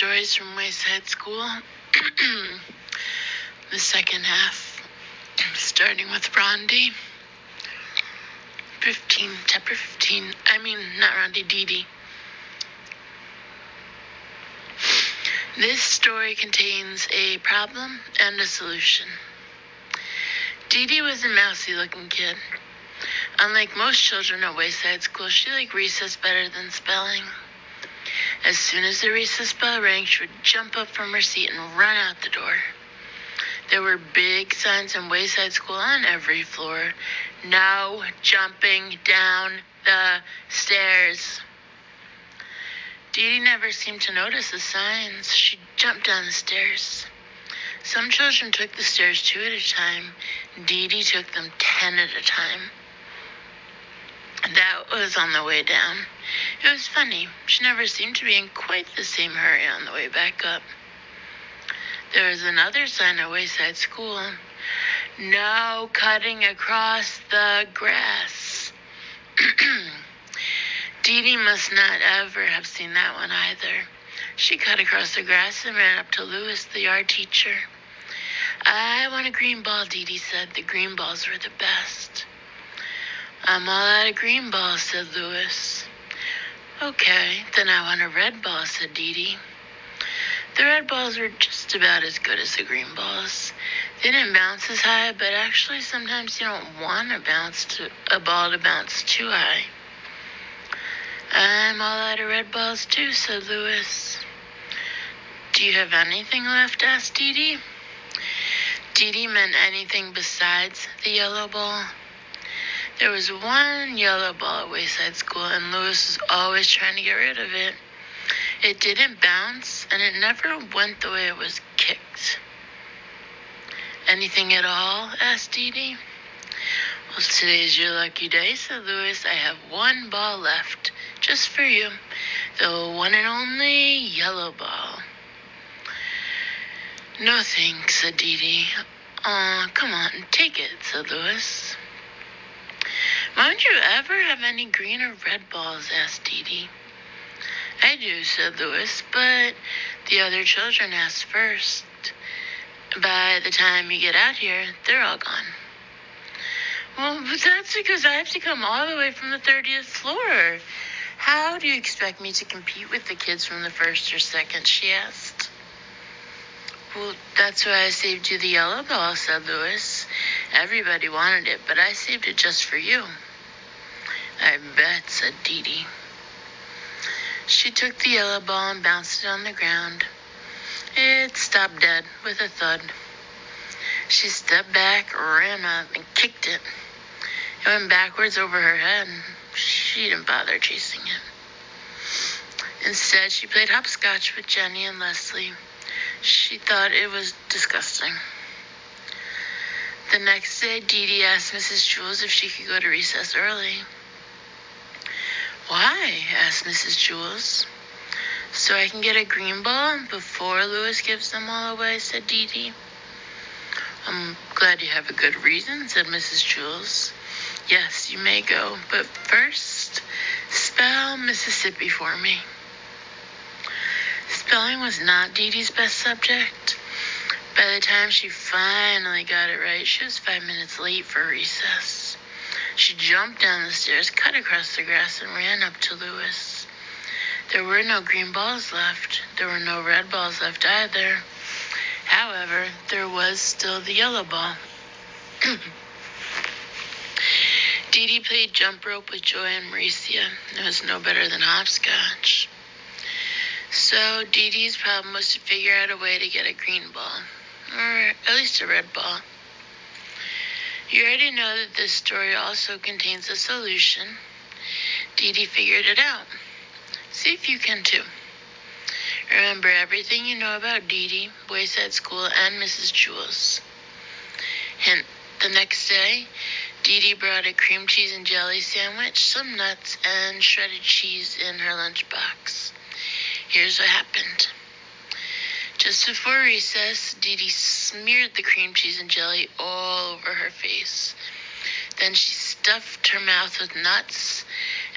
stories from Wayside School. The second half, starting with Rondi. Chapter 15. Not Rondi, Dee. This story contains a problem and a solution. Dee was a mousy-looking kid. Unlike most children at Wayside School, she liked recess better than spelling. As soon as the recess bell rang, she would jump up from her seat and run out the door. There were big signs in Wayside School on every floor. No jumping down the stairs. Dee never seemed to notice the signs. She jumped down the stairs. Some children took the stairs 2 at a time. Dee took them 10 at a time. That was on the way down. It was funny. She never seemed to be in quite the same hurry on the way back up. There was another sign at Wayside School. No cutting across the grass. Dee must not ever have seen that one either. She cut across the grass and ran up to Louis, the art teacher. I want a green ball, Dee said. The green balls were the best. I'm all out of green balls, said Louis. Okay, then I want a red ball, said Dee. The red balls were just about as good as the green balls. They didn't bounce as high, but actually sometimes you don't want a ball to bounce too high. I'm all out of red balls too, said Louis. Do you have anything left? Asked Dee. Dee meant anything besides the yellow ball. There was one yellow ball at Wayside School, and Louis was always trying to get rid of it. It didn't bounce, and it never went the way it was kicked. Anything at all? Asked Dee. Well, today's your lucky day, said Louis. I have one ball left, just for you. The one and only yellow ball. No thanks, said Dee. Come on, take it, said Louis. Why don't you ever have any green or red balls? Asked Dee. I do, said Louis, but the other children asked first. By the time you get out here, they're all gone. Well, but that's because I have to come all the way from the 30th floor. How do you expect me to compete with the kids from the first or second? She asked. Well, that's why I saved you the yellow ball, said Louis. Everybody wanted it, but I saved it just for you. I bet, said Dee. She took the yellow ball and bounced it on the ground. It stopped dead with a thud. She stepped back, ran up, and kicked it. It went backwards over her head. She didn't bother chasing it. Instead, she played hopscotch with Jenny and Leslie. She thought it was disgusting. The next day, Dee asked Mrs. Jules if she could go to recess early. Why? Asked Mrs. Jules. So I can get a green ball before Louis gives them all away, said Dee. I'm glad you have a good reason, said Mrs. Jules. Yes, you may go, but first, spell Mississippi for me. Spelling was not Dee's best subject. By the time she finally got it right, she was 5 minutes late for recess. She jumped down the stairs, cut across the grass, and ran up to Louis. There were no green balls left. There were no red balls left either. However, there was still the yellow ball. Dee played jump rope with Joy and Mauricia. It was no better than hopscotch. So Dee's problem was to figure out a way to get a green ball, or at least a red ball. You already know that this story also contains a solution. Dee figured it out. See if you can too. Remember everything you know about Dee, Wayside School, and Mrs. Jules. Hint, the next day, Dee brought a cream cheese and jelly sandwich, some nuts, and shredded cheese in her lunchbox. Here's what happened. Just before recess, Dee smeared the cream cheese and jelly all over her face. Then she stuffed her mouth with nuts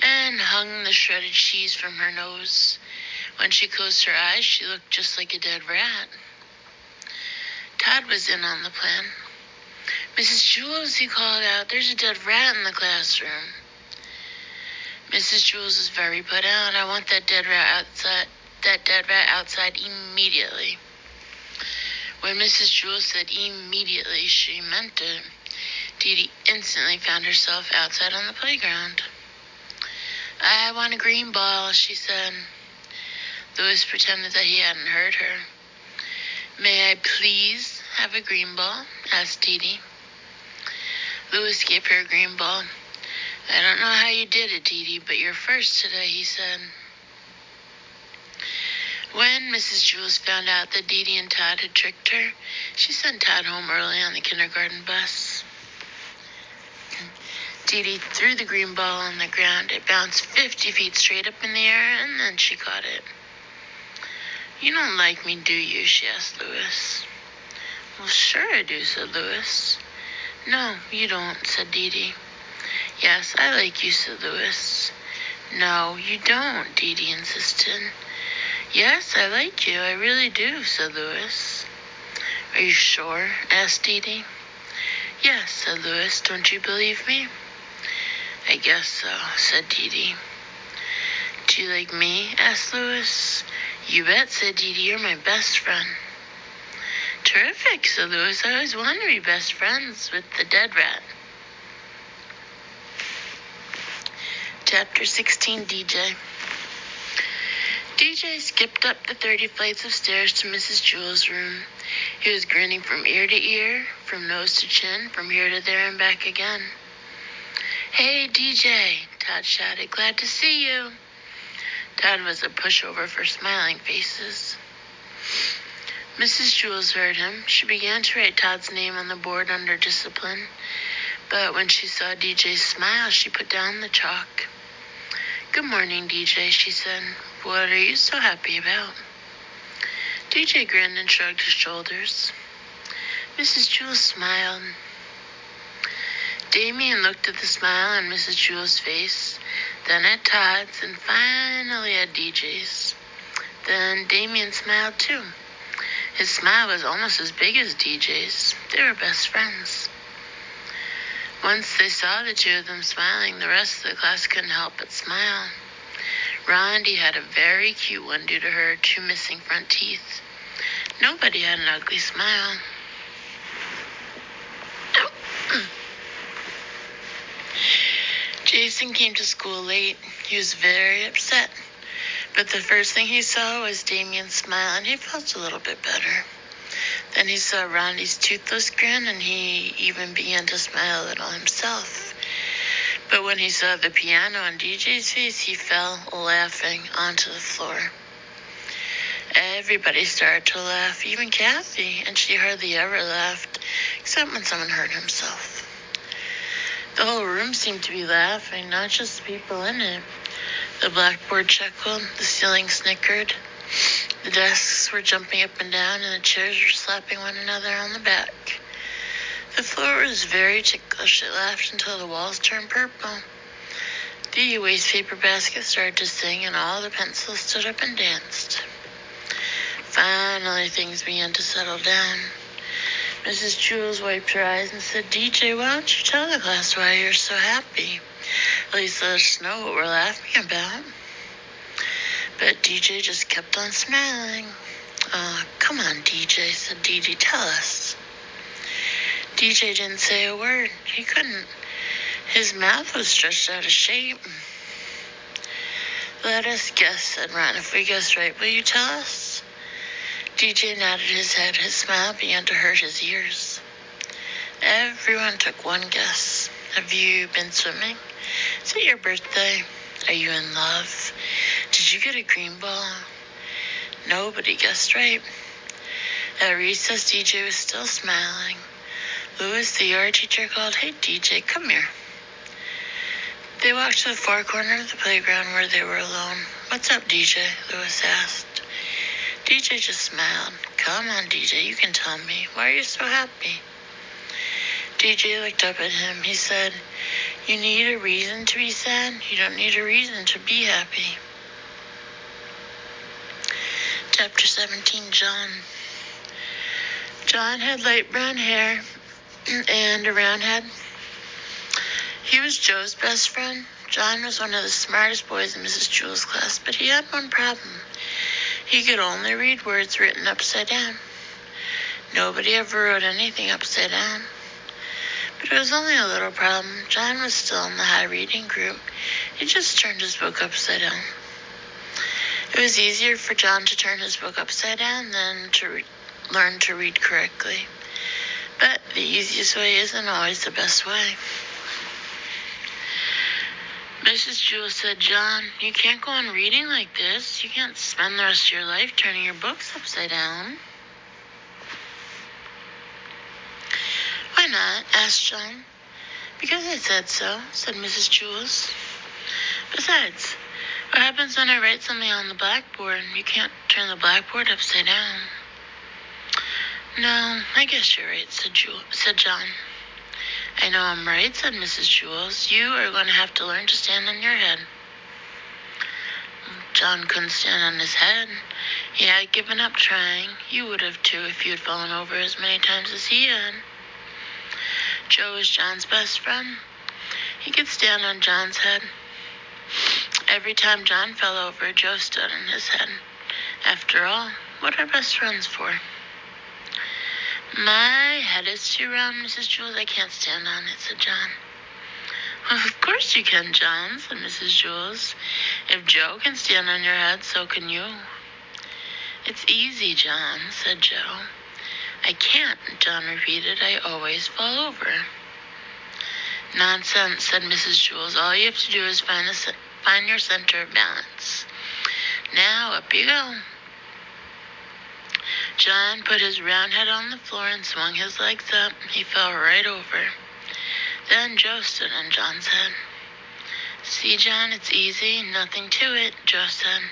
and hung the shredded cheese from her nose. When she closed her eyes, she looked just like a dead rat. Todd was in on the plan. "Mrs. Jules," he called out, "there's a dead rat in the classroom." Mrs. Jules was very put out. "I want that dead rat outside immediately." When Mrs. Jules said immediately, she meant it. Dee Dee instantly found herself outside on the playground. "I want a green ball," she said. Louis pretended that he hadn't heard her. "May I please have a green ball?" asked Dee Dee. Louis gave her a green ball. "I don't know how you did it, Dee Dee, but you're first today," he said. When Mrs. Jules found out that Dee Dee and Todd had tricked her, she sent Todd home early on the kindergarten bus. Dee Dee threw the green ball on the ground. It bounced 50 feet straight up in the air, and then she caught it. "You don't like me, do you?" she asked Louis. "Well, sure I do," said Louis. "No, you don't," said Dee Dee. "Yes, I like you," said Louis. "No, you don't," Dee Dee insisted. "Yes, I like you, I really do," said Louis. "Are you sure?" asked Dee Dee. "Yes," said Louis. "Don't you believe me?" "I guess so," said Dee Dee. "Do you like me?" asked Louis. "You bet," said Dee Dee. "You're my best friend." "Terrific," said Louis. "I always wanted to be best friends with the dead rat." Chapter 16, DJ. DJ skipped up the 30 flights of stairs to Mrs. Jules' room. He was grinning from ear to ear, from nose to chin, from here to there and back again. "Hey, DJ," Todd shouted. "Glad to see you." Todd was a pushover for smiling faces. Mrs. Jules heard him. She began to write Todd's name on the board under discipline, but when she saw DJ's smile, she put down the chalk. "Good morning, DJ," she said. "What are you so happy about?" DJ grinned and shrugged his shoulders. Mrs. Jules smiled. Damien looked at the smile on Mrs. Jules' face, then at Todd's, and finally at DJ's. Then Damien smiled too. His smile was almost as big as DJ's. They were best friends. Once they saw the two of them smiling, the rest of the class couldn't help but smile. Rondi had a very cute one due to her 2 missing front teeth. Nobody had an ugly smile. Jason came to school late. He was very upset. But the first thing he saw was Damien's smile, and he felt a little bit better. Then he saw Rondi's toothless grin, and he even began to smile a little himself. But when he saw the piano on DJ's face, he fell, laughing, onto the floor. Everybody started to laugh, even Kathy, and she hardly ever laughed, except when someone hurt himself. The whole room seemed to be laughing, not just the people in it. The blackboard chuckled, the ceiling snickered, the desks were jumping up and down, and the chairs were slapping one another on the back. The floor was very ticklish. It laughed until the walls turned purple. The waste paper basket started to sing, and all the pencils stood up and danced. Finally, things began to settle down. Mrs. Jules wiped her eyes and said, "DJ, why don't you tell the class why you're so happy? At least let us know what we're laughing about." But DJ just kept on smiling. "Come on, DJ," said Dee Dee, "tell us." DJ didn't say a word. He couldn't. His mouth was stretched out of shape. "Let us guess," said Ron. "If we guess right, will you tell us?" DJ nodded his head. His smile began to hurt his ears. Everyone took one guess. Have you been swimming? Is it your birthday? Are you in love? Did you get a green ball? Nobody guessed right. At recess, DJ was still smiling. Louis, the art teacher, called, "Hey, DJ, come here." They walked to the far corner of the playground where they were alone. "What's up, DJ?" Louis asked. DJ just smiled. "Come on, DJ, you can tell me. Why are you so happy?" DJ looked up at him. He said, "You need a reason to be sad. You don't need a reason to be happy." Chapter 17, John. John had light brown hair and a round head. He was Joe's best friend. John was one of the smartest boys in Mrs. Jewell's class, but he had one problem. He could only read words written upside down. Nobody ever wrote anything upside down. But it was only a little problem. John was still in the high reading group. He just turned his book upside down. It was easier for John to turn his book upside down than to learn to read correctly. But the easiest way isn't always the best way. Mrs. Jewell said, "John, you can't go on reading like this. You can't spend the rest of your life turning your books upside down." "Why not?" asked John. "Because I said so," said Mrs. Jewell. "Besides, what happens when I write something on the blackboard? You can't turn the blackboard upside down." "No, I guess you're right," said John. "I know I'm right," said Mrs. Jewell. "You are going to have to learn to stand on your head." John couldn't stand on his head. He had given up trying. You would have too if you had fallen over as many times as he had. Joe was John's best friend. He could stand on John's head. Every time John fell over, Joe stood on his head. After all, what are best friends for? "My head is too round, Mrs. Jewell. I can't stand on it," said John. "Well, of course you can, John," said Mrs. Jewell. "If Joe can stand on your head, so can you." "It's easy, John," said Joe. "I can't," John repeated. "I always fall over." "Nonsense," said Mrs. Jewell. "All you have to do is find your center of balance. Now, up you go." John put his round head on the floor and swung his legs up. He fell right over. Then Joe stood on John's head. "See, John, it's easy. Nothing to it," Joe said.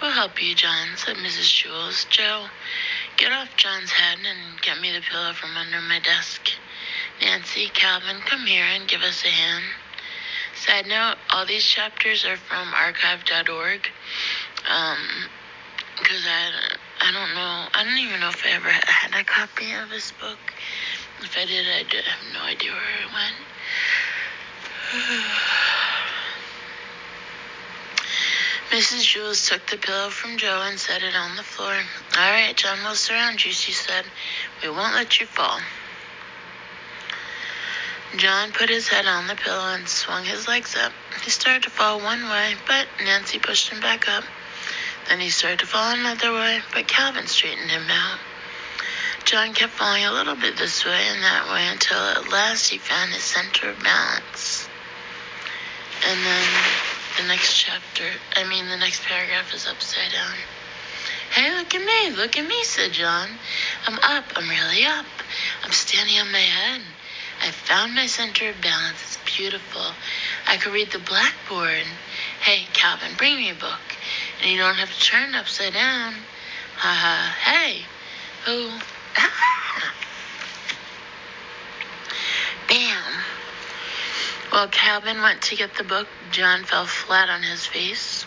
"We'll help you, John," said Mrs. Jewell. "Joe, get off John's head and get me the pillow from under my desk. Nancy, Calvin, come here and give us a hand." Side note, all these chapters are from archive.org. Because I don't know. I don't even know if I ever had a copy of this book. If I did, I have no idea where it went. Mrs. Jewell took the pillow from Joe and set it on the floor. "All right, John will surround you," she said. "We won't let you fall." John put his head on the pillow and swung his legs up. He started to fall one way, but Nancy pushed him back up. Then he started to fall another way, but Calvin straightened him out. John kept falling a little bit this way and that way until at last he found his center of balance. And then the next paragraph is upside down. "Hey, look at me, said John. "I'm up, I'm really up. I'm standing on my head. I found my center of balance. It's beautiful. I could read the blackboard. Hey, Calvin, bring me a book. And you don't have to turn it upside down. Ha ha, hey. Oh, bam." While Calvin went to get the book, John fell flat on his face.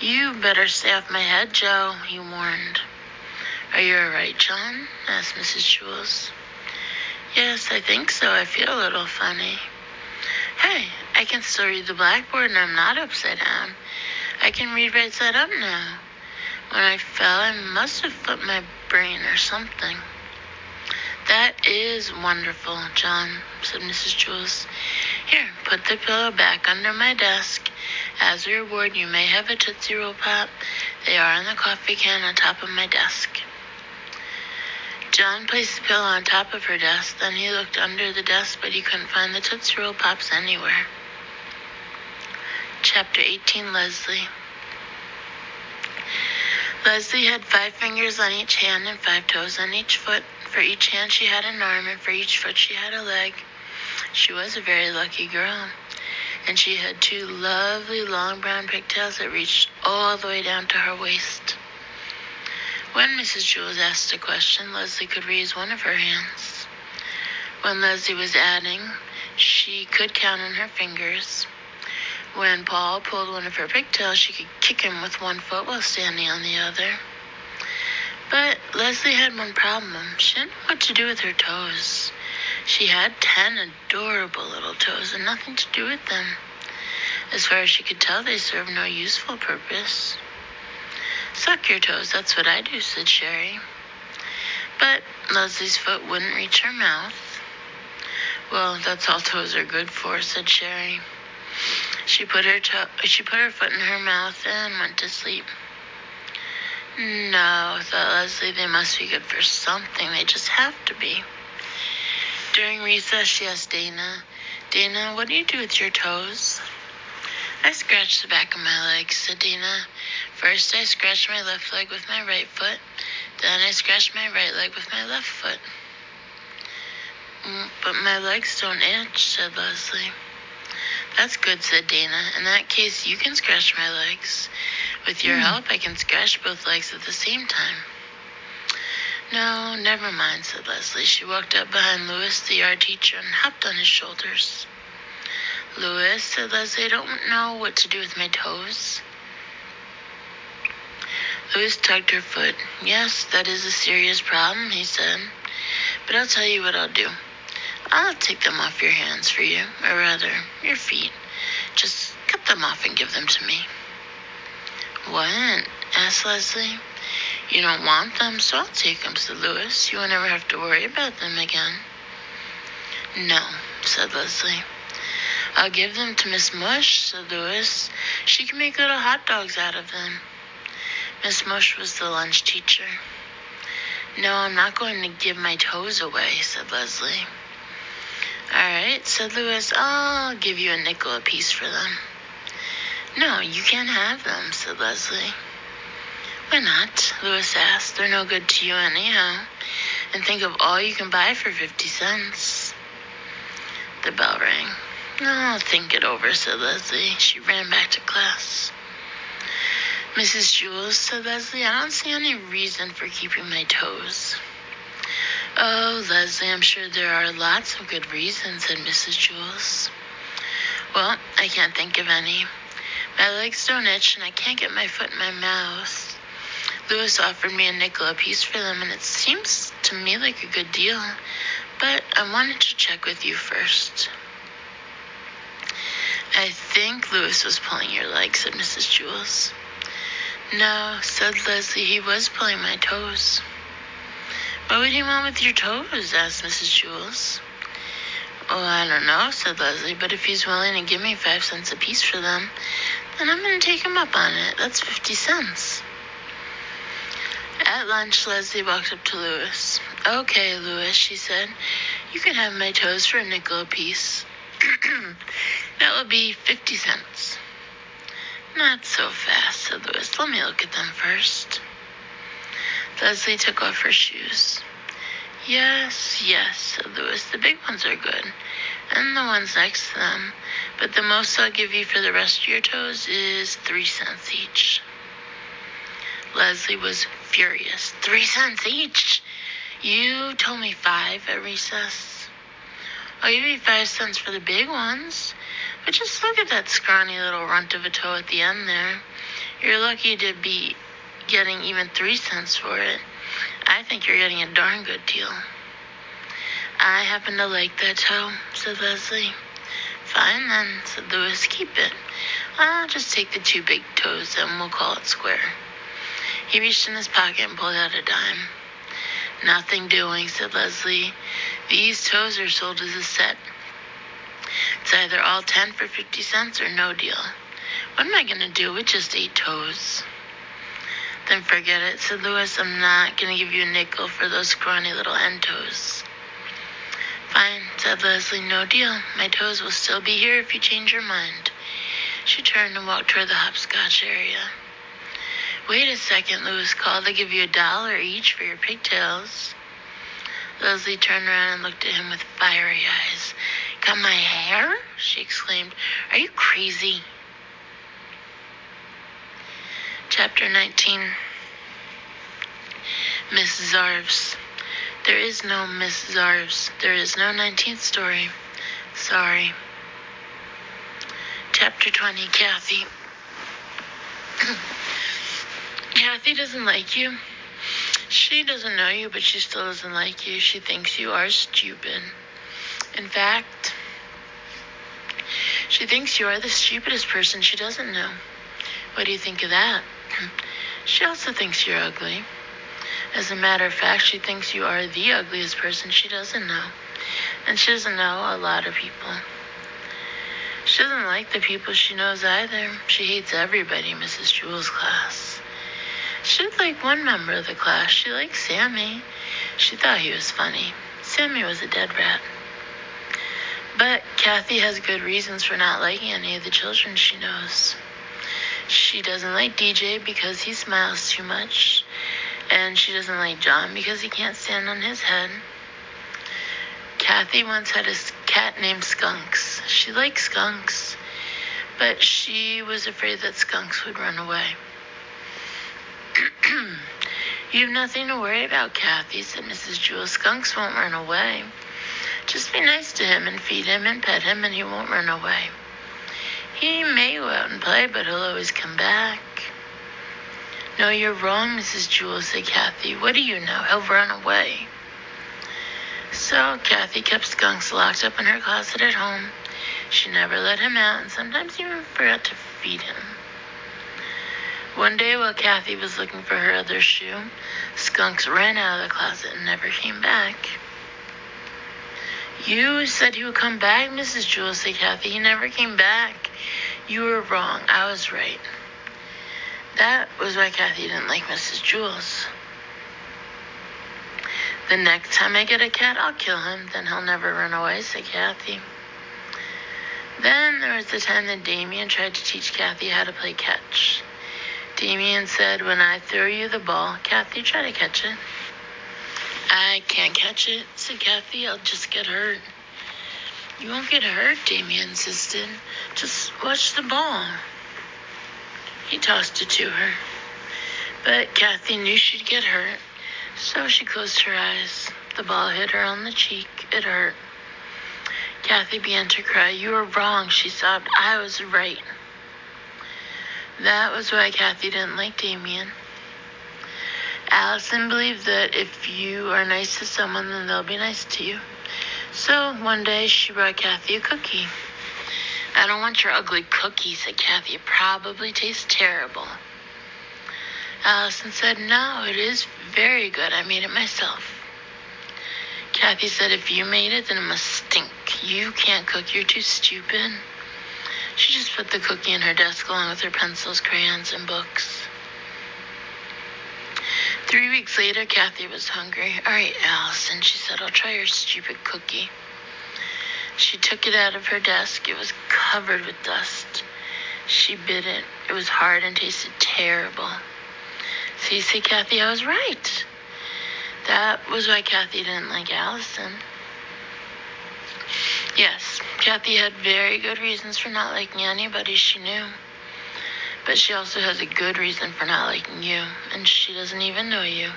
"You better stay off my head, Joe," he warned. "Are you all right, John?" asked Mrs. Jewell. "Yes, I think so. I feel a little funny." "Hey, I can still read the blackboard and I'm not upside down. I can read right side up now. When I fell, I must have flipped my brain or something." "That is wonderful, John," said Mrs. Jewell. "Here, put the pillow back under my desk. As a reward, you may have a Tootsie Roll Pop. They are in the coffee can on top of my desk." John placed the pillow on top of her desk. Then he looked under the desk, but he couldn't find the Tootsie Roll Pops anywhere. Chapter 18, Leslie. Leslie had 5 fingers on each hand and 5 toes on each foot. For each hand she had an arm, and for each foot she had a leg. She was a very lucky girl. And she had 2 lovely long brown pigtails that reached all the way down to her waist. When Mrs. Jewell asked a question, Leslie could raise one of her hands. When Leslie was adding, she could count on her fingers. When Paul pulled one of her pigtails, she could kick him with one foot while standing on the other. But Leslie had one problem. She didn't know what to do with her toes. She had 10 adorable little toes and nothing to do with them. As far as she could tell, they served no useful purpose. "Suck your toes, that's what I do," said Sherry. But Leslie's foot wouldn't reach her mouth. "Well, that's all toes are good for," said Sherry. She put her foot in her mouth and went to sleep. No, thought Leslie, they must be good for something. They just have to be. During recess, she asked Dana, "Dana, what do you do with your toes?" "I scratch the back of my legs," said Dana. "First, I scratch my left leg with my right foot. Then I scratch my right leg with my left foot." "But my legs don't itch," said Leslie. "That's good," said Dana. "In that case, you can scratch my legs. With your help, I can scratch both legs at the same time." "No, never mind," said Leslie. She walked up behind Louis, the art teacher, and hopped on his shoulders. "Louis," said Leslie, "I don't know what to do with my toes." Louis tugged her foot. "Yes, that is a serious problem," he said. "But I'll tell you what I'll do. I'll take them off your hands for you, or rather, your feet. Just cut them off and give them to me." "What?" asked Leslie. "You don't want them, so I'll take them," said Louis. "You won't ever have to worry about them again." "No," said Leslie. "I'll give them to Miss Mush," said Louis. "She can make little hot dogs out of them." Miss Mush was the lunch teacher. "No, I'm not going to give my toes away," said Leslie. "All right," said Louis. "I'll give you a nickel apiece for them." "No, you can't have them," said Leslie. "Why not?" Louis asked. "They're no good to you anyhow. And think of all you can buy for 50 cents. The bell rang. "I'll think it over," said Leslie. She ran back to class. "Mrs. Jules," said Leslie, "I don't see any reason for keeping my toes." "Oh, Leslie, I'm sure there are lots of good reasons," said Mrs. Jules. "Well, I can't think of any. My legs don't itch, and I can't get my foot in my mouth. Louis offered me a nickel apiece for them, and it seems to me like a good deal. But I wanted to check with you first." "I think Louis was pulling your leg," said Mrs. Jules. "No," said Leslie, "he was pulling my toes." "What would he want with your toes?" asked Mrs. Jules. "Oh, I don't know," said Leslie, "but if he's willing to give me 5 cents apiece for them, then I'm going to take him up on it. That's 50 cents. At lunch, Leslie walked up to Louis. "Okay, Louis," she said, "you can have my toes for a nickel apiece. That will be 50 cents. "Not so fast," said Louis. "Let me look at them first." Leslie took off her shoes. Yes, said Louis. "The big ones are good, and the ones next to them. But the most I'll give you for the rest of your toes is 3 cents each." Leslie was furious. 3 cents each? You told me 5 at recess. "I'll give you 5 cents for the big ones. But just look at that scrawny little runt of a toe at the end there. You're lucky to be getting even 3 cents for it. I think you're getting a darn good deal." "I happen to like that toe," said Leslie. "Fine then," said Louis. "Keep it. I'll just take the 2 big toes and we'll call it square." He reached in his pocket and pulled out a dime. "Nothing doing," said Leslie. "These toes are sold as a set. It's either all 10 for 50 cents or no deal. What am I going to do with just 8 toes?" "Then forget it," said Louis. "I'm not going to give you a nickel for those scrawny little end toes." "Fine," said Leslie. "No deal. My toes will still be here if you change your mind." She turned and walked toward the hopscotch area. "Wait a second," Louis called. "I'll give you $1 each for your pigtails." Leslie turned around and looked at him with fiery eyes. "Cut my hair?" she exclaimed. "Are you crazy?" Chapter 19. Miss Zarves. There is no Miss Zarves. There is no 19th story. Sorry. Chapter 20, Kathy. Kathy doesn't like you. She doesn't know you, but she still doesn't like you. She thinks you are stupid. In fact, she thinks you are the stupidest person she doesn't know. What do you think of that? She also thinks you're ugly. As a matter of fact, she thinks you are the ugliest person she doesn't know. And she doesn't know a lot of people. She doesn't like the people she knows either. She hates everybody in Mrs. Jewell's class. She did like one member of the class. She liked Sammy. She thought he was funny. Sammy was a dead rat. But Kathy has good reasons for not liking any of the children she knows. She doesn't like DJ because he smiles too much. And she doesn't like John because he can't stand on his head. Kathy once had a cat named Skunks. She liked skunks, but she was afraid that skunks would run away. You have nothing to worry about, Kathy, said Mrs. Jewell. Skunks won't run away. Just be nice to him and feed him and pet him and he won't run away. He may go out and play, but he'll always come back. No, you're wrong, Mrs. Jewell, said Kathy. What do you know? He'll run away. So Kathy kept Skunks locked up in her closet at home. She never let him out and sometimes even forgot to feed him. One day while Kathy was looking for her other shoe, Skunks ran out of the closet and never came back. You said he would come back, Mrs. Jewell, said Kathy. He never came back. You were wrong. I was right. That was why Kathy didn't like Mrs. Jewell's. The next time I get a cat, I'll kill him. Then he'll never run away, said Kathy. Then there was the time that Damien tried to teach Kathy how to play catch. Damien said, when I throw you the ball, Kathy, try to catch it. I can't catch it, said Kathy. I'll just get hurt. You won't get hurt, Damien insisted. Just watch the ball. He tossed it to her. But Kathy knew she'd get hurt, so she closed her eyes. The ball hit her on the cheek. It hurt. Kathy began to cry. You were wrong, she sobbed. I was right. That was why Kathy didn't like Damien. Allison believed that if you are nice to someone, then they'll be nice to you. So one day she brought Kathy a cookie. I don't want your ugly cookie, said Kathy. It probably tastes terrible. Allison said, no, it is very good. I made it myself. Kathy said, if you made it, then it must stink. You can't cook. You're too stupid. She just put the cookie in her desk along with her pencils, crayons, and books. 3 weeks later, Kathy was hungry. All right, Allison, she said, I'll try your stupid cookie. She took it out of her desk. It was covered with dust. She bit it. It was hard and tasted terrible. See, said Kathy, I was right. That was why Kathy didn't like Allison. Yes, Kathy had very good reasons for not liking anybody she knew. But she also has a good reason for not liking you, and she doesn't even know you.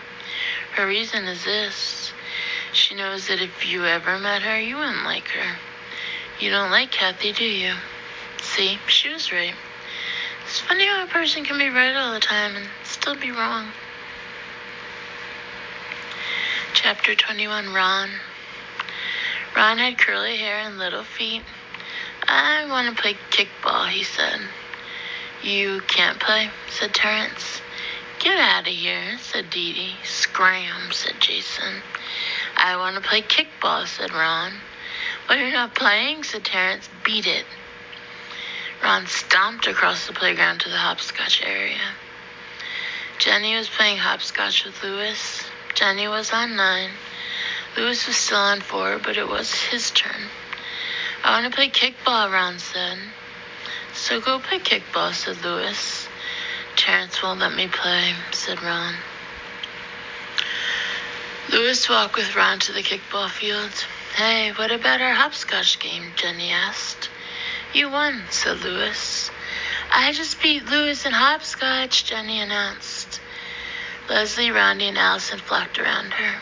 Her reason is this. She knows that if you ever met her, you wouldn't like her. You don't like Kathy, do you? See, she was right. It's funny how a person can be right all the time and still be wrong. Chapter 21, Ron. Ron had curly hair and little feet. I want to play kickball, he said. You can't play, said Terrence. Get out of here, said Dee Dee. Scram, said Jason. I want to play kickball, said Ron. Well, you're not playing, said Terrence. Beat it. Ron stomped across the playground to the hopscotch area. Jenny was playing hopscotch with Louis. Jenny was on 9. Louis was still on 4, but it was his turn. I want to play kickball, Ron said. So go play kickball, said Louis. Terrence won't let me play, said Ron. Louis walked with Ron to the kickball field. Hey, what about our hopscotch game? Jenny asked. You won, said Louis. I just beat Louis in hopscotch, Jenny announced. Leslie, Rondi, and Allison flocked around her.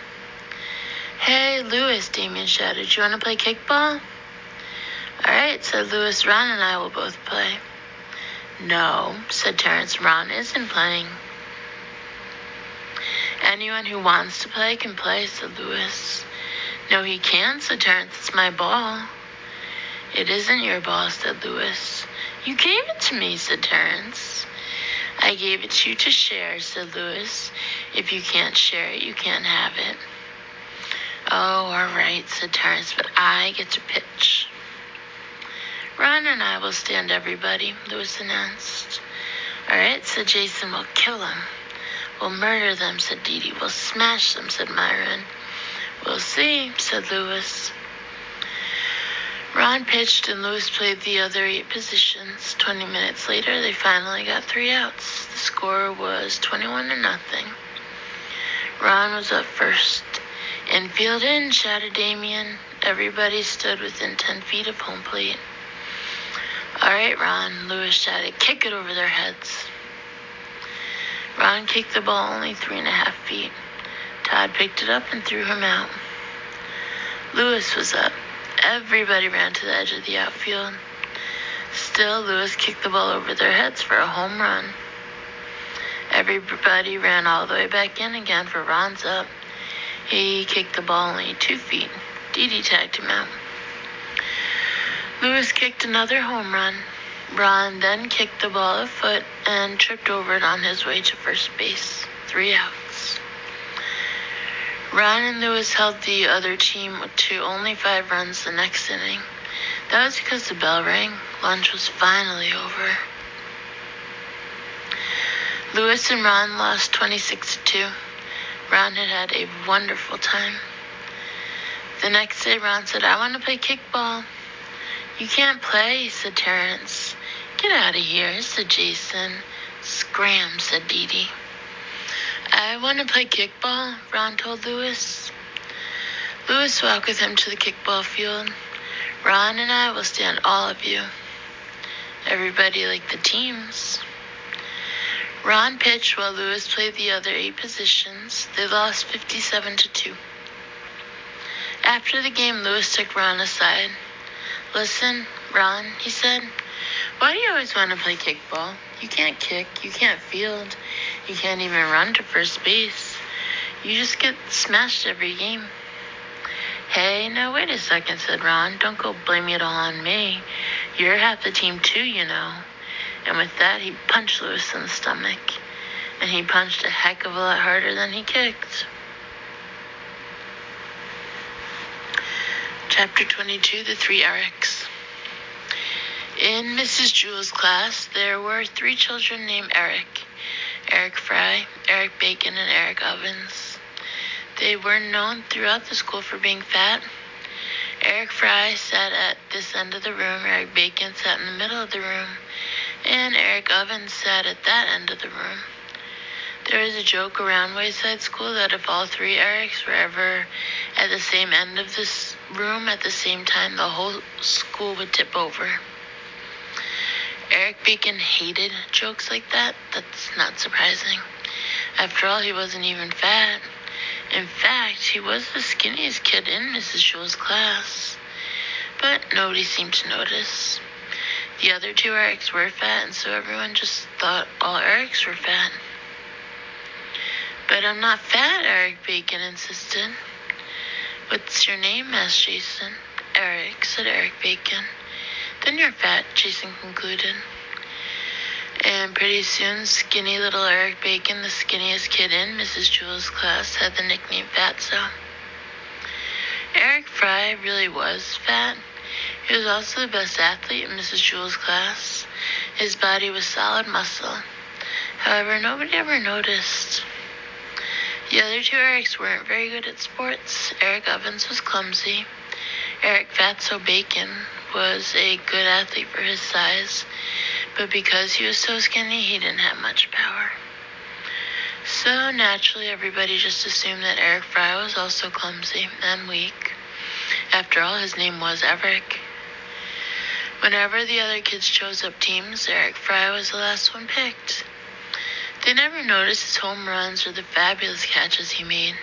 Hey, Louis, Damien shouted. You want to play kickball? All right, said Lewis. Ron and I will both play. No, said Terrence. Ron isn't playing. Anyone who wants to play can play, said Lewis. No, he can't, said Terrence. It's my ball. It isn't your ball, said Lewis. You gave it to me, said Terrence. I gave it to you to share, said Lewis. If you can't share it, you can't have it. Oh, all right, said Terrence, but I get to pitch. Ron and I will stand everybody, Lewis announced. All right, said Jason, we'll kill them. We'll murder them, said Dee Dee. We'll smash them, said Myron. We'll see, said Lewis. Ron pitched and Lewis played the other 8 positions. 20 minutes later, they finally got 3 outs. The score was 21-0. Ron was up first. Infield in, shouted Damien. Everybody stood within 10 feet of home plate. All right, Ron, Lewis shouted. Kick it over their heads. Ron kicked the ball only 3.5 feet. Todd picked it up and threw him out. Lewis was up. Everybody ran to the edge of the outfield. Still, Lewis kicked the ball over their heads for a home run. Everybody ran all the way back in again for Ron's up. He kicked the ball only 2 feet. Dee Dee tagged him out. Lewis kicked another home run. Ron then kicked the ball a foot and tripped over it on his way to first base. 3 outs. Ron and Lewis held the other team to only 5 runs the next inning. That was because the bell rang. Lunch was finally over. Lewis and Ron lost 26-2. Ron had had a wonderful time. The next day, Ron said, I want to play kickball. You can't play, said Terrence. Get out of here, said Jason. Scram, said Dee Dee. I want to play kickball, Ron told Lewis. Lewis walked with him to the kickball field. Ron and I will stand all of you. Everybody liked the teams. Ron pitched while Lewis played the other 8 positions. They lost 57-2. After the game, Lewis took Ron aside. Listen, Ron, he said, why do you always want to play kickball? You can't kick, you can't field, you can't even run to first base. You just get smashed every game. Hey, now wait a second, said Ron. Don't go blaming it all on me. You're half the team too, you know. And with that, he punched Lewis in the stomach. And he punched a heck of a lot harder than he kicked. Chapter 22, The 3 Erics. In Mrs. Jewell's class, there were 3 children named Eric. Eric Fry, Eric Bacon, and Eric Ovens. They were known throughout the school for being fat. Eric Fry sat at this end of the room, Eric Bacon sat in the middle of the room, and Eric Ovens sat at that end of the room. There was a joke around Wayside School that if all 3 Erics were ever at the same end of this room at the same time, the whole school would tip over. Eric Bacon hated jokes like that. That's not surprising. After all, he wasn't even fat. In fact, he was the skinniest kid in Mrs. Jewell's class. But nobody seemed to notice. The other 2 Erics were fat, and so everyone just thought all Erics were fat. But I'm not fat, Eric Bacon insisted. What's your name? Asked Jason. Eric, said Eric Bacon. Then you're fat, Jason concluded. And pretty soon, skinny little Eric Bacon, the skinniest kid in Mrs. Jewell's class, had the nickname Fatso. Eric Fry really was fat. He was also the best athlete in Mrs. Jewell's class. His body was solid muscle. However, nobody ever noticed. The other 2 Erics weren't very good at sports. Eric Ovens was clumsy. Eric Fatso Bacon was a good athlete for his size, but because he was so skinny, he didn't have much power. So naturally, everybody just assumed that Eric Fry was also clumsy and weak. After all, his name was Eric. Whenever the other kids chose up teams, Eric Fry was the last one picked. They never noticed his home runs or the fabulous catches he made.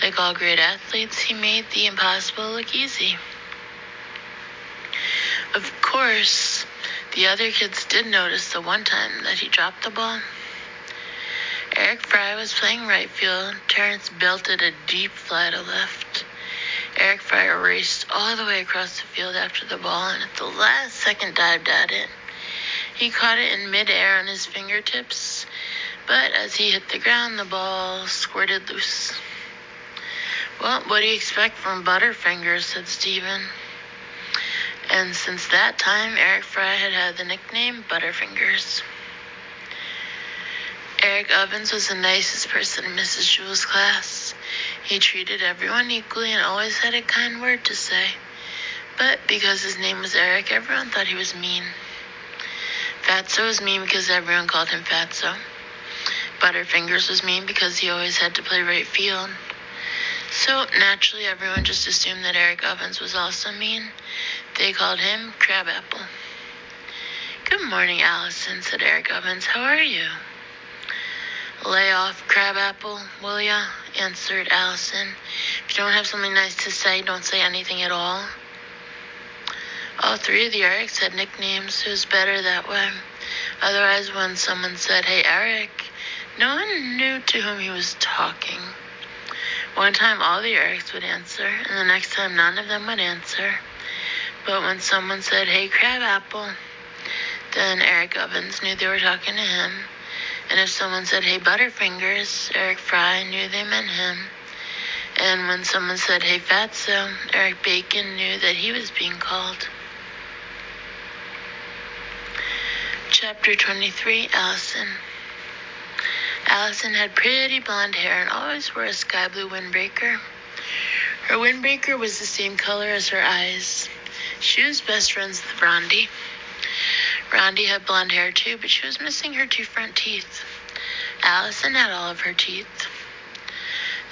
Like all great athletes, he made the impossible look easy. Of course, the other kids did notice the one time that he dropped the ball. Eric Fry was playing right field. Terrence belted a deep fly to left. Eric Fry raced all the way across the field after the ball and at the last second dived at it. He caught it in midair on his fingertips, but as he hit the ground, the ball squirted loose. "Well, what do you expect from Butterfingers?" said Stephen. And since that time, Eric Fry had the nickname Butterfingers. Eric Ovens was the nicest person in Mrs. Jewell's class. He treated everyone equally and always had a kind word to say. But because his name was Eric, everyone thought he was mean. Fatso was mean because everyone called him Fatso. Butterfingers was mean because he always had to play right field. So naturally, everyone just assumed that Eric Ovens was also mean. They called him Crabapple. "Good morning, Allison," said Eric Ovens. "How are you?" "Lay off, Crabapple, will ya?" answered Allison. "If you don't have something nice to say, don't say anything at all." All three of the Erics had nicknames. It was better that way. Otherwise, when someone said, "Hey, Eric," no one knew to whom he was talking. One time, all the Erics would answer, and the next time, none of them would answer. But when someone said, "Hey, Crabapple," then Eric Ovens knew they were talking to him. And if someone said, "Hey, Butterfingers," Eric Fry knew they meant him. And when someone said, "Hey, Fatso," Eric Bacon knew that he was being called. Chapter 23, Allison. Allison had pretty blonde hair and always wore a sky blue windbreaker. Her windbreaker was the same color as her eyes. She was best friends with Rondi. Rondi had blonde hair too, but she was missing her two front teeth. Allison had all of her teeth.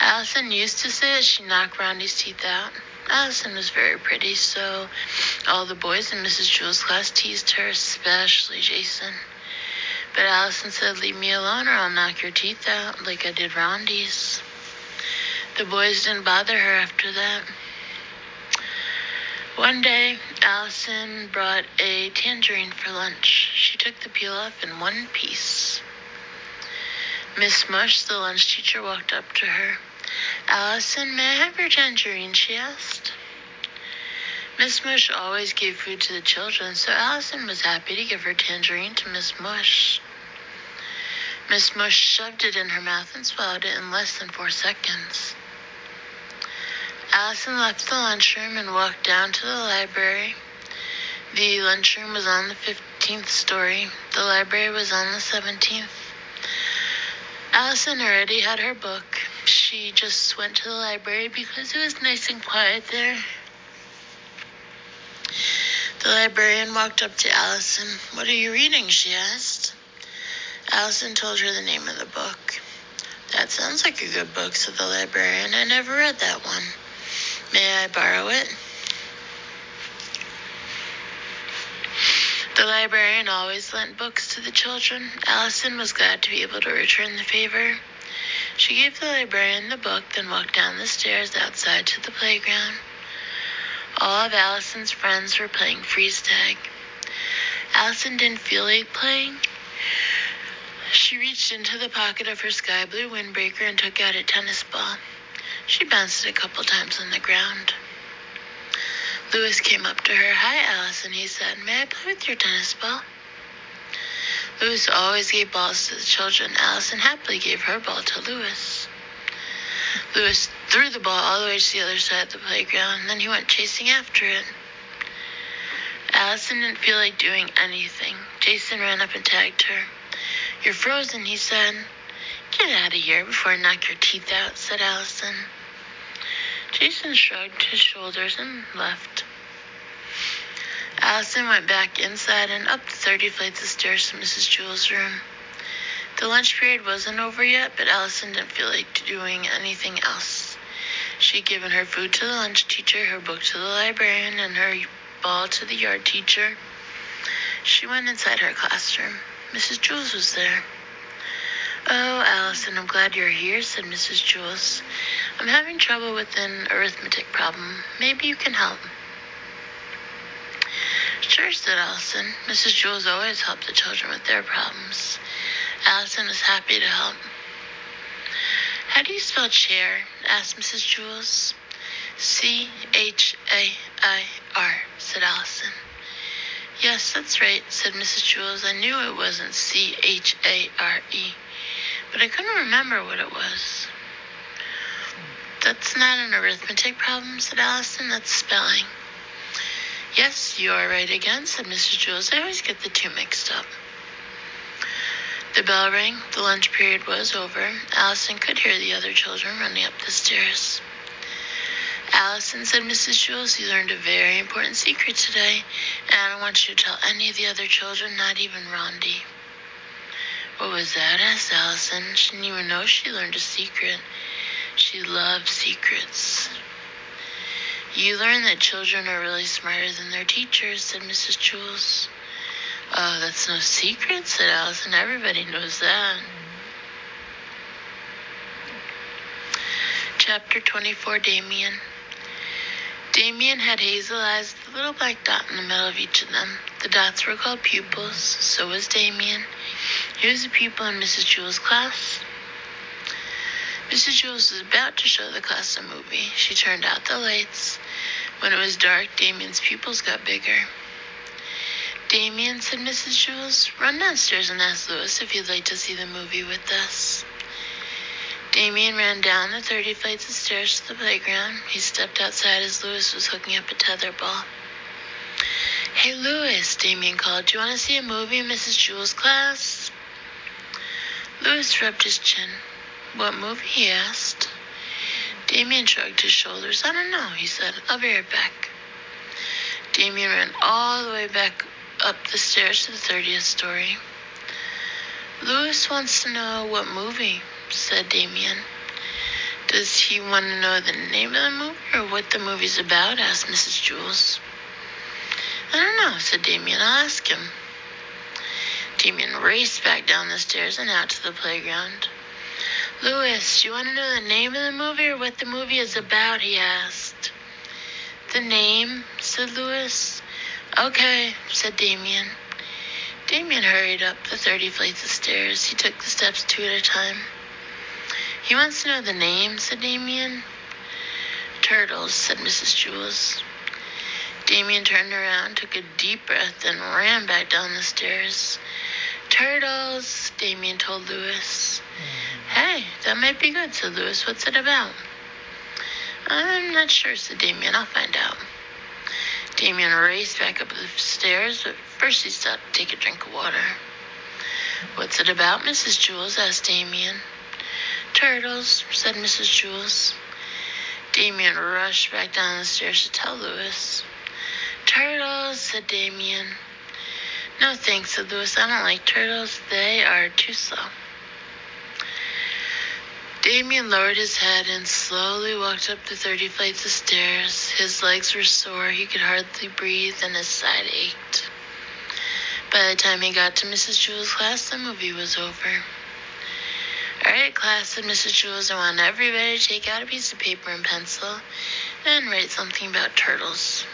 Allison used to say that she knocked Rondi's teeth out. Allison was very pretty, so all the boys in Mrs. Jewell's class teased her, especially Jason. But Allison said, "Leave me alone or I'll knock your teeth out, like I did Rondi's." The boys didn't bother her after that. One day, Allison brought a tangerine for lunch. She took the peel off in one piece. Miss Mush, the lunch teacher, walked up to her. "Allison, may I have your tangerine?" she asked. Miss Mush always gave food to the children, so Allison was happy to give her tangerine to Miss Mush. Miss Mush shoved it in her mouth and swallowed it in less than 4 seconds. Allison left the lunchroom and walked down to the library. The lunchroom was on the 15th story. The library was on the 17th. Allison already had her book. She just went to the library because it was nice and quiet there. The librarian walked up to Allison. "What are you reading?" she asked. Allison told her the name of the book. "That sounds like a good book," said the librarian. "I never read that one. May I borrow it?" The librarian always lent books to the children. Allison was glad to be able to return the favor. She gave the librarian the book, then walked down the stairs outside to the playground. All of Allison's friends were playing freeze tag. Allison didn't feel like playing. She reached into the pocket of her sky blue windbreaker and took out a tennis ball. She bounced it a couple times on the ground. Louis came up to her. "Hi, Allison," he said. "May I play with your tennis ball?" Louis always gave balls to the children. Allison happily gave her ball to Louis. Louis threw the ball all the way to the other side of the playground, and then he went chasing after it. Allison didn't feel like doing anything. Jason ran up and tagged her. "You're frozen," he said. "Get out of here before I knock your teeth out," said Allison. Jason shrugged his shoulders and left. Allison went back inside and up the 30 flights of stairs to Mrs. Jewell's room. The lunch period wasn't over yet, but Allison didn't feel like doing anything else. She'd given her food to the lunch teacher, her book to the librarian, and her ball to the yard teacher. She went inside her classroom. Mrs. Jewell was there. "Oh, Allison, I'm glad you're here," said Mrs. Jewell. "I'm having trouble with an arithmetic problem. Maybe you can help." Sure, said Allison. Mrs. Jules always helped the children with their problems. Allison was happy to help. How do you spell chair? Asked Mrs. Jules. C-H-A-I-R, said Allison. Yes, that's right, said Mrs. Jules. I knew it wasn't C-H-A-R-E, but I couldn't remember what it was. That's not an arithmetic problem, said Allison. That's spelling. Yes, you are right again, said Mrs. Jules. I always get the two mixed up. The bell rang. The lunch period was over. Allison could hear the other children running up the stairs. Allison, said Mrs. Jules, you learned a very important secret today, and I don't want you to tell any of the other children, not even Rondi. What was that? Asked Allison. She didn't even know she learned a secret. She loved secrets. You learned that children are really smarter than their teachers, said Mrs. Jules. Oh, that's no secret, said Allison. Everybody knows that. Chapter 24, Damien. Damien had hazel eyes with a little black dot in the middle of each of them. The dots were called pupils. So was Damien. He was a pupil in Mrs. Jules' class. Mrs. Jules was about to show the class a movie. She turned out the lights. When it was dark, Damien's pupils got bigger. Damien, said Mrs. Jules, run downstairs and ask Louis if he'd like to see the movie with us. Damien ran down the 30 flights of stairs to the playground. He stepped outside as Louis was hooking up a tetherball. Hey, Louis, Damien called. Do you want to see a movie in Mrs. Jules' class? Louis rubbed his chin. What movie? He asked. Damien shrugged his shoulders. I don't know, he said. I'll be right back. Damien ran all the way back up the stairs to the 30th story. Louis wants to know what movie, said Damien. Does he want to know the name of the movie or what the movie's about? Asked Mrs. Jules. I don't know, said Damien. I'll ask him. Damien raced back down the stairs and out to the playground. Louis, do you want to know the name of the movie or what the movie is about? He asked. The name, said Louis. Okay, said Damien. Damien hurried up the 30 flights of stairs. He took the steps two at a time. He wants to know the name, said Damien. Turtles, said Mrs. Jules. Damien turned around, took a deep breath, and ran back down the stairs. Turtles, Damien told Louis. Hey, that might be good, said Louis. What's it about? I'm not sure, said Damien. I'll find out. Damien raced back up the stairs, but first he stopped to take a drink of water. What's it about, Mrs. Jules? Asked Damien. Turtles, said Mrs. Jules. Damien rushed back down the stairs to tell Louis. Turtles, said Damien. No thanks, said Louis. I don't like turtles. They are too slow. Damien lowered his head and slowly walked up the 30 flights of stairs. His legs were sore, he could hardly breathe, and his side ached. By the time he got to Mrs. Jules' class, the movie was over. All right, class, said Mrs. Jules, I want everybody to take out a piece of paper and pencil and write something about turtles.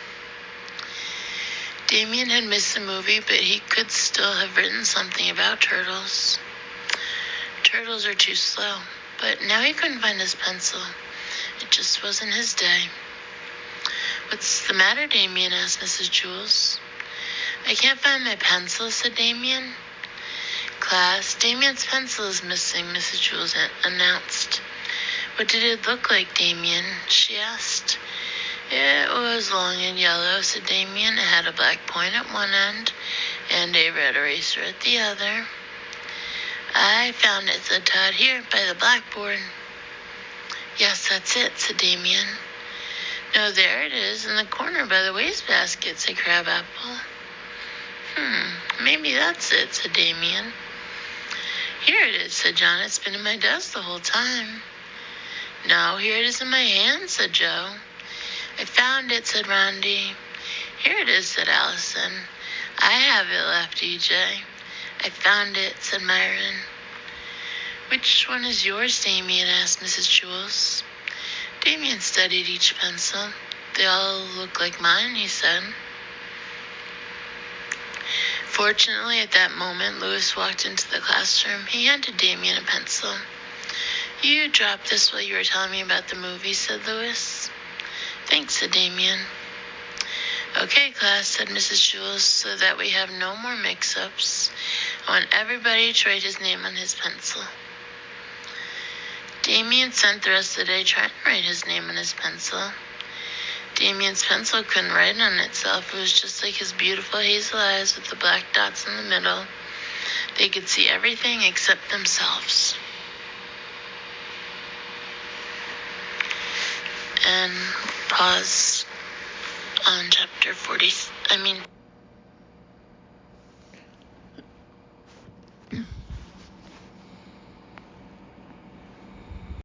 Damien had missed the movie, but he could still have written something about turtles. Turtles are too slow. But now he couldn't find his pencil. It just wasn't his day. What's the matter, Damien? Asked Mrs. Jules. I can't find my pencil, said Damien. Class, Damien's pencil is missing, Mrs. Jules announced. What did it look like, Damien? She asked. It was long and yellow, said Damien. It had a black point at one end and a red eraser at the other. I found it, said Todd, here by the blackboard. Yes, that's it, said Damien. No, there it is, in the corner by the wastebasket, said Crabapple. Maybe that's it, said Damien. Here it is, said John. It's been in my desk the whole time. No, here it is in my hand, said Joe. I found it, said Rondi. Here it is, said Allison. I have it, laughed EJ. I found it, said Myron. Which one is yours, Damien? Asked Mrs. Jules. Damien studied each pencil. They all look like mine, he said. Fortunately, at that moment, Louis walked into the classroom. He handed Damien a pencil. You dropped this while you were telling me about the movie, said Louis. Thanks, said Damien. Okay, class, said Mrs. Jules, so that we have no more mix-ups. I want everybody to write his name on his pencil. Damien spent the rest of the day trying to write his name on his pencil. Damien's pencil couldn't write on itself. It was just like his beautiful hazel eyes with the black dots in the middle. They could see everything except themselves. And pause on chapter 40.